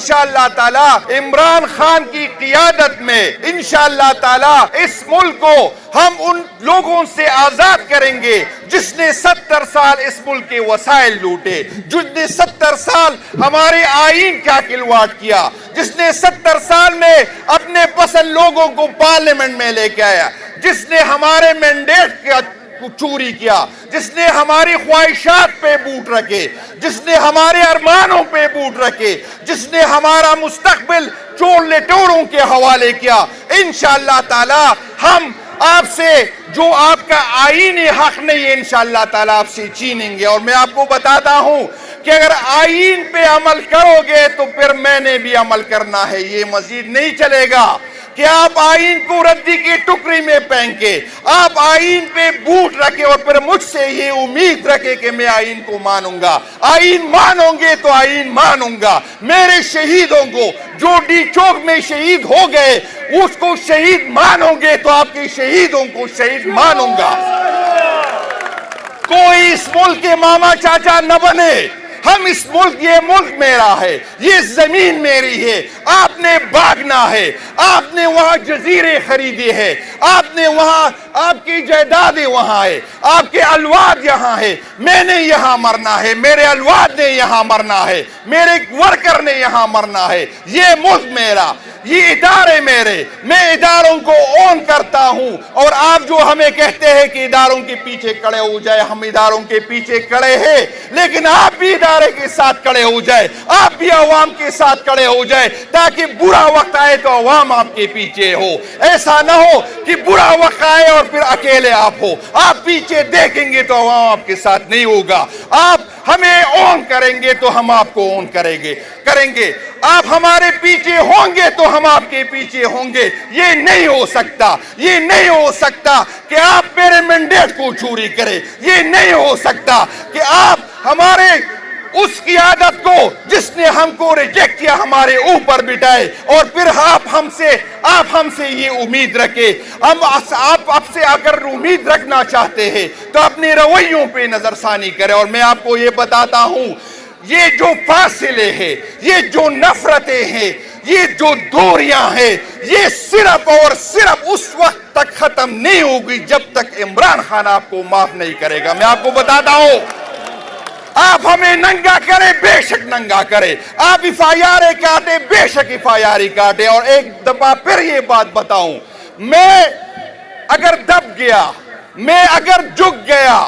انشاءاللہ تعالی عمران خان کی قیادت میں انشاءاللہ تعالی اس ملک کو ہم ان لوگوں سے آزاد کریں گے جس نے 70 سال اس ملک کے وسائل لوٹے، جس نے 70 سال ہمارے آئین کا کھلواڑ کیا، جس نے 70 سال میں اپنے پسند لوگوں کو پارلیمنٹ میں لے کے آیا، جس نے ہمارے مینڈیٹ کا چوری کیا، جس نے ہماری خواہشات پہ بوٹ رکھے، جس نے ہمارے ارمانوں پہ بوٹ رکھے، جس نے ہمارا مستقبل چور لٹوروں کے حوالے کیا، انشاءاللہ تعالی ہم آپ سے جو آپ کا آئینی حق نہیں ہے انشاءاللہ تعالی آپ سے چھینیں گے۔ اور میں آپ کو بتاتا ہوں کہ اگر آئین پہ عمل کرو گے تو پھر میں نے بھی عمل کرنا ہے، یہ مزید نہیں چلے گا کہ آپ آئین کو ردی کی ٹکری میں پھینکے، آپ آئین پہ بوٹ رکھے اور پھر مجھ سے یہ امید رکھے کہ میں آئین کو مانوں گا۔ آئین مانوں گے تو آئین مانوں گا۔ میرے شہیدوں کو جو ڈی چوک میں شہید ہو گئے اس کو شہید مانوں گے تو آپ کے شہیدوں کو شہید مانوں گا۔ کوئی اس ملک کے ماما چاچا نہ بنے، ہم اس ملک، یہ ملک میرا ہے، یہ زمین میری ہے، آپ نے بھاگنا ہے، آپ نے وہاں جزیرے خریدے ہیں، آپ نے وہاں آپ کی جائیدادیں وہاں ہے، آپ کے اولاد یہاں ہے، میں نے یہاں مرنا ہے، میرے اولاد نے یہاں مرنا ہے، میرے ورکر نے یہاں مرنا ہے، یہ ملک میرا، یہ ادارے میرے، میں اداروں کو اون کرتا ہوں۔ اور آپ جو ہمیں کہتے ہیں کہ اداروں کے پیچھے کھڑے ہو جائے، ہم اداروں کے پیچھے کھڑے ہیں، لیکن آپ بھی ادارے کے ساتھ کھڑے ہو جائے، آپ بھی عوام کے ساتھ کھڑے ہو جائے تاکہ برا وقت آئے تو عوام آپ کے پیچھے ہو۔ ایسا نہ ہو کہ برا وقت آئے اور پھر اکیلے آپ ہو، آپ پیچھے دیکھیں گے تو عوام آپ کے ساتھ نہیں ہوگا۔ آپ ہمیں اون کریں گے تو ہم آپ کو اون کریں گے، آپ ہمارے پیچھے ہوں گے تو ہم آپ کے پیچھے ہوں گے۔ یہ نہیں ہو سکتا، یہ نہیں ہو سکتا کہ آپ میرے مینڈیٹ کو چوری کریں، یہ نہیں ہو سکتا کہ آپ ہمارے اس قیادت کو جس نے ہم کو ریجیکٹ کیا ہمارے اوپر بٹھائے اور پھر آپ ہم سے یہ امید رکھے۔ آپ سے اگر امید رکھنا چاہتے ہیں تو اپنے رویوں پہ نظر ثانی کریں۔ اور میں آپ کو یہ بتاتا ہوں، یہ جو فاصلے ہیں، یہ جو نفرتیں ہیں، یہ جو دوریاں ہیں، یہ صرف اور صرف اس وقت تک ختم نہیں ہوگی جب تک عمران خان آپ کو معاف نہیں کرے گا۔ میں آپ کو بتاتا ہوں، آپ ہمیں ننگا کرے، بے شک ننگا کرے، آپ FIR کاٹے، بے شک FIR کاٹے۔ اور ایک دفعہ پھر یہ بات بتاؤں، میں اگر دب گیا، میں اگر جھک گیا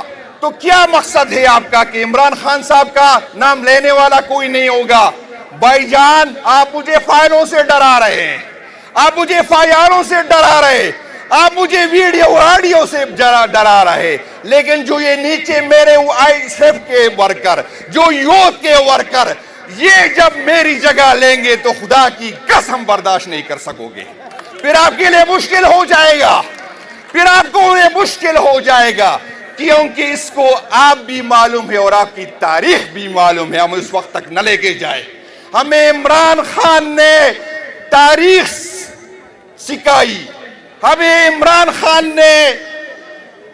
تو کیا مقصد ہے آپ کا کہ عمران خان صاحب کا نام لینے والا کوئی نہیں ہوگا؟ بھائی جان، آپ مجھے فائلوں سے ڈرا رہے ہیں، آپ مجھے FIRوں سے ڈرا رہے، آپ مجھے ویڈیو آڈیو سے ڈرا رہے، لیکن جو یہ نیچے میرے ISF کے ورکر، جو یوتھ کے ورکر، یہ جب میری جگہ لیں گے تو خدا کی قسم برداشت نہیں کر سکو گے۔ پھر آپ کے لیے مشکل ہو جائے گا، پھر آپ کو یہ مشکل ہو جائے گا، کیونکہ اس کو آپ بھی معلوم ہے اور آپ کی تاریخ بھی معلوم ہے، ہم اس وقت تک نہ لے کے جائے۔ ہمیں عمران خان نے تاریخ سکھائی، ہمیں عمران خان نے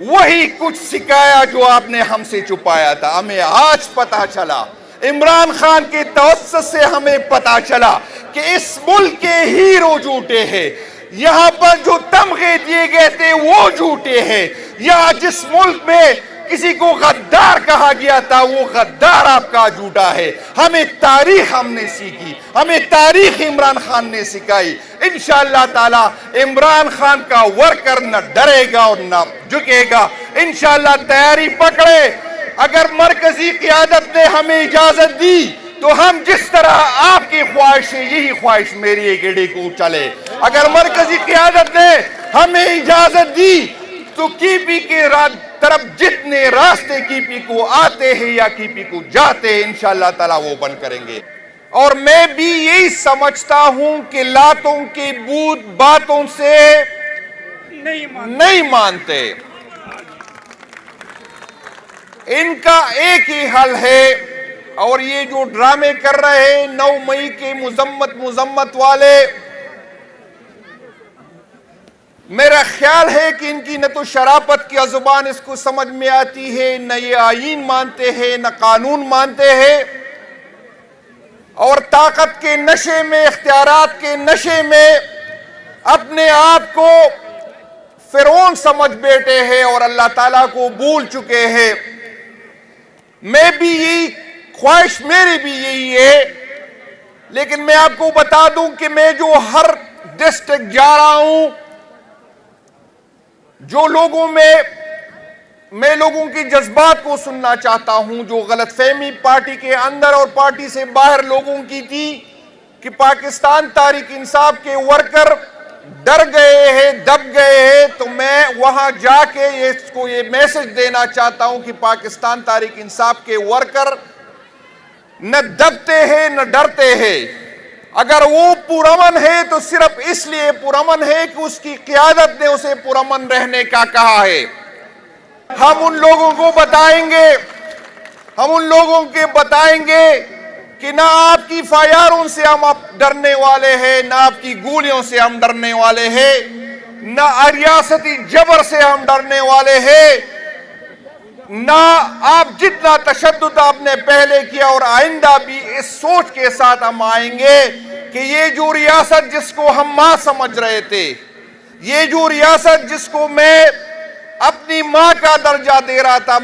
وہی کچھ سکھایا جو آپ نے ہم سے چھپایا تھا۔ ہمیں آج پتا چلا، عمران خان کے توسط سے ہمیں پتا چلا کہ اس ملک کے ہیرو جھوٹے ہیں، یہاں پر جو تمغے دیے گئے تھے وہ جھوٹے ہیں، یہاں جس ملک میں کسی کو غدار کہا گیا تھا وہ غدار آپ کا جھوٹا ہے۔ ہمیں تاریخ ہم نے سیکھی، ہمیں تاریخ عمران خان نے سکھائی۔ انشاءاللہ تعالی عمران خان کا ورکر نہ ڈرے گا اور نہ جھکے گا۔ انشاءاللہ تیاری پکڑے، اگر مرکزی قیادت نے ہمیں اجازت دی تو ہم جس طرح آپ کی خواہش ہے یہی خواہش میری ہے کہ ڈی کو چلے۔ اگر مرکزی قیادت نے ہمیں اجازت دی تو کی پی کے طرف جتنے راستے کی پی کو آتے ہیں یا کی پی کو جاتے ہیں انشاءاللہ تعالی وہ بند کریں گے۔ اور میں بھی یہی سمجھتا ہوں کہ لاتوں کے بت باتوں سے نہیں مانتے، ان کا ایک ہی حل ہے، اور یہ جو ڈرامے کر رہے ہیں 9 مئی کے مذمت والے، میرا خیال ہے کہ ان کی نہ تو شرافت کی زبان اس کو سمجھ میں آتی ہے، نہ یہ آئین مانتے ہیں، نہ قانون مانتے ہیں۔ اور طاقت کے نشے میں، اختیارات کے نشے میں اپنے آپ کو فرعون سمجھ بیٹھے ہیں اور اللہ تعالیٰ کو بھول چکے ہیں۔ میں بھی یہی خواہش میری بھی یہی ہے، لیکن میں آپ کو بتا دوں کہ میں جو ہر ڈسٹرکٹ جا رہا ہوں، جو میں لوگوں کی جذبات کو سننا چاہتا ہوں، جو غلط فہمی پارٹی کے اندر اور پارٹی سے باہر لوگوں کی تھی کہ پاکستان تحریک انصاف کے ورکر ڈر گئے ہیں، دب گئے ہیں، تو میں وہاں جا کے یہ میسج دینا چاہتا ہوں کہ پاکستان تحریک انصاف کے ورکر نہ دبتے ہیں نہ ڈرتے ہیں۔ اگر وہ پرامن ہے تو صرف اس لیے پرامن ہے کہ اس کی قیادت نے اسے پرامن رہنے کا کہا ہے۔ ہم ان لوگوں کو بتائیں گے کہ نہ آپ کی فائروں سے ہم ڈرنے والے ہیں، نہ آپ کی گولیوں سے ہم ڈرنے والے ہیں، نہ ریاستی جبر سے ہم ڈرنے والے ہیں، نہ آپ جتنا تشدد آپ نے پہلے کیا اور آئندہ بھی اس سوچ کے ساتھ ہم آئیں گے کہ یہ جو ریاست جس کو ہم ماں سمجھ رہے تھے، یہ جو ریاست جس کو میں اپنی ماں کا درجہ دے رہا تھا،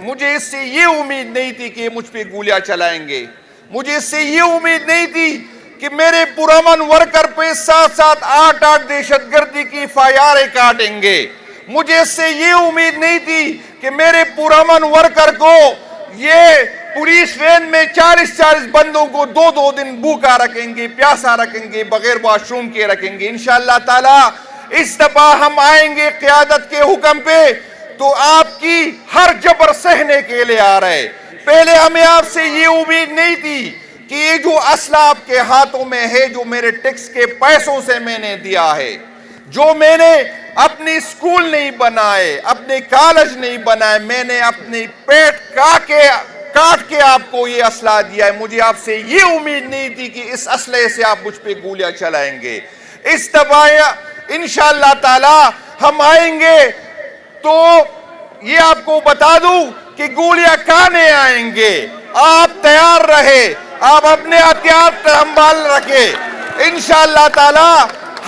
مجھے اس سے یہ امید نہیں تھی کہ مجھ پہ گولیاں چلائیں گے، مجھے اس سے یہ امید نہیں تھی کہ میرے پرامن ورکر پہ 7-7 8-8 دہشت گردی کی فائریں کاٹیں گے، مجھے اس سے یہ امید نہیں تھی کہ میرے پرامن ورکر کو یہ پولیس وین میں 40 بندوں کو 2 دن بھوکا رکھیں گے، پیاسا رکھیں گے، بغیر واش روم کے رکھیں گے۔ انشاءاللہ تعالی اس دفعہ ہم آئیں گے قیادت کے حکم پہ تو آپ کی ہر جبر سہنے کے لیے آ رہے۔ پہلے ہمیں آپ سے یہ امید نہیں تھی کہ یہ جو اسلحہ آپ کے ہاتھوں میں ہے، جو میرے ٹیکس کے پیسوں سے میں نے دیا ہے، جو میں نے اپنی سکول نہیں بنائے، اپنے کالج نہیں بنائے، میں نے اپنی پیٹ کاٹ کے آپ کو یہ اسلحہ دیا ہے، مجھے آپ سے یہ امید نہیں تھی کہ اس اسلحے سے آپ مجھ پہ گولیاں چلائیں گے۔ اس دفعہ انشاءاللہ تعالی ہم آئیں گے تو یہ آپ کو بتا دوں کہ گولیاں کھانے آئیں گے، آپ تیار رہے، آپ اپنے ہتھیار سنبھال رکھے، انشاءاللہ تعالی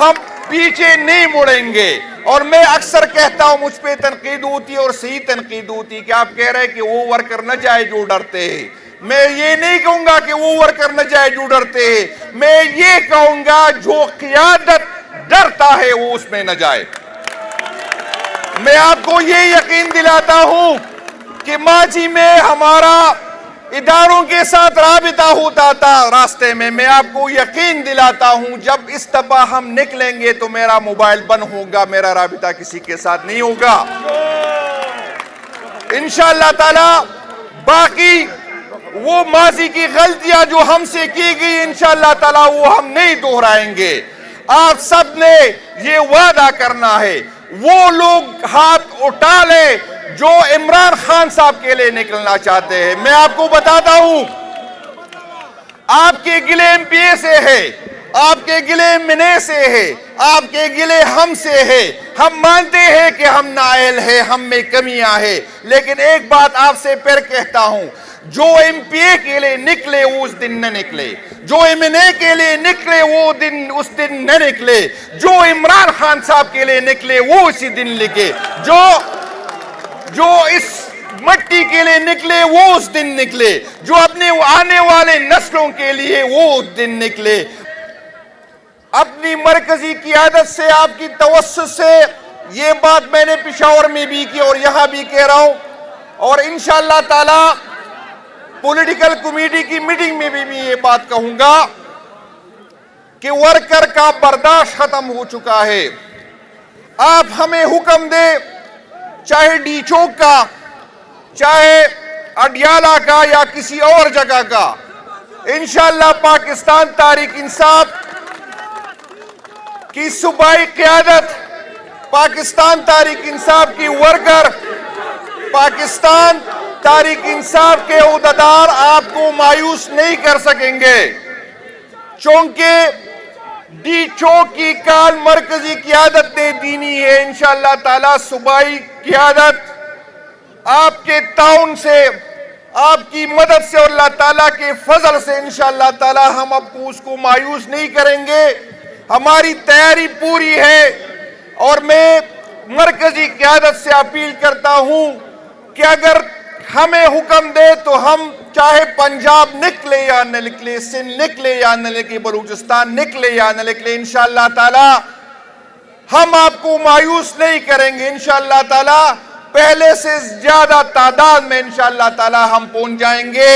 ہم پیچھے نہیں مڑیں گے۔ اور میں اکثر کہتا ہوں، مجھ پہ تنقید ہوتی ہے اور صحیح تنقید ہوتی ہے کہ آپ کہہ رہے ہیں کہ وہ ورکر نہ جائے جو ڈرتے ہیں۔ میں یہ نہیں کہوں گا کہ وہ ورکر نہ جائے جو ڈرتے ہیں، میں یہ کہوں گا جو قیادت ڈرتا ہے وہ اس میں نہ جائے۔ میں آپ کو یہ یقین دلاتا ہوں کہ ماضی میں ہمارا اداروں کے ساتھ رابطہ ہوتا تھا راستے میں آپ کو یقین دلاتا ہوں جب اس دفعہ ہم نکلیں گے تو میرا موبائل بند ہوگا، میرا رابطہ کسی کے ساتھ نہیں ہوگا انشاءاللہ تعالی۔ باقی وہ ماضی کی غلطیاں جو ہم سے کی گئی انشاءاللہ تعالی وہ ہم نہیں دہرائیں گے۔ آپ سب نے یہ وعدہ کرنا ہے، وہ لوگ ہاتھ اٹھا لے جو عمران خان صاحب کے لیے نکلنا چاہتے ہیں۔ میں آپ کو بتاتا ہوں، آپ کے گلے ایم پی اے سے ہے، آپ کے گلے منع سے ہے، آپ کے گلے ہم سے ہے، ہم مانتے ہیں کہ ہم نااہل ہیں، ہم میں کمیاں ہیں، لیکن ایک بات آپ سے پھر کہتا ہوں، جو ایم پی اے کے لیے نکلے وہ اس دن نہ نکلے، جو ایم این اے کے لیے نکلے وہ اس دن نہ نکلے، جو عمران خان صاحب کے لیے نکلے وہ اسی دن لکھے، جو اس مٹی کے لیے نکلے وہ اس دن نکلے، جو اپنے آنے والے نسلوں کے لیے وہ اس دن نکلے۔ اپنی مرکزی قیادت سے، آپ کی توسط سے یہ بات میں نے پشاور میں بھی کی اور یہاں بھی کہہ رہا ہوں، اور انشاءاللہ تعالی پولیٹیکل کمیٹی کی میٹنگ میں بھی یہ بات کہوں گا کہ ورکر کا برداشت ختم ہو چکا ہے۔ آپ ہمیں حکم دے، چاہے ڈی چوک کا، چاہے اڈیالہ کا یا کسی اور جگہ کا، انشاءاللہ پاکستان تحریک انصاف کی صوبائی قیادت، پاکستان تحریک انصاف کی ورکر، پاکستان تحریک انصاف کے عہدیدار آپ کو مایوس نہیں کر سکیں گے، چونکہ ڈی چوک کی کال مرکزی قیادت نے دینی ہے۔ انشاءاللہ تعالی صوبائی قیادت آپ کے تعاون سے، آپ کی مدد سے اور اللہ تعالیٰ کے فضل سے انشاءاللہ تعالی ہم اب کو اس کو مایوس نہیں کریں گے. ہماری تیاری پوری ہے اور میں مرکزی قیادت سے اپیل کرتا ہوں کہ اگر ہمیں حکم دے تو ہم چاہے پنجاب نکلے یا نہ نکلے، سندھ نکلے یا نہ نکلے، بلوچستان نکلے یا نہ نکلے، انشاءاللہ تعالی ہم آپ کو مایوس نہیں کریں گے. انشاءاللہ تعالی پہلے سے زیادہ تعداد میں انشاءاللہ تعالی ہم پہنچ جائیں گے.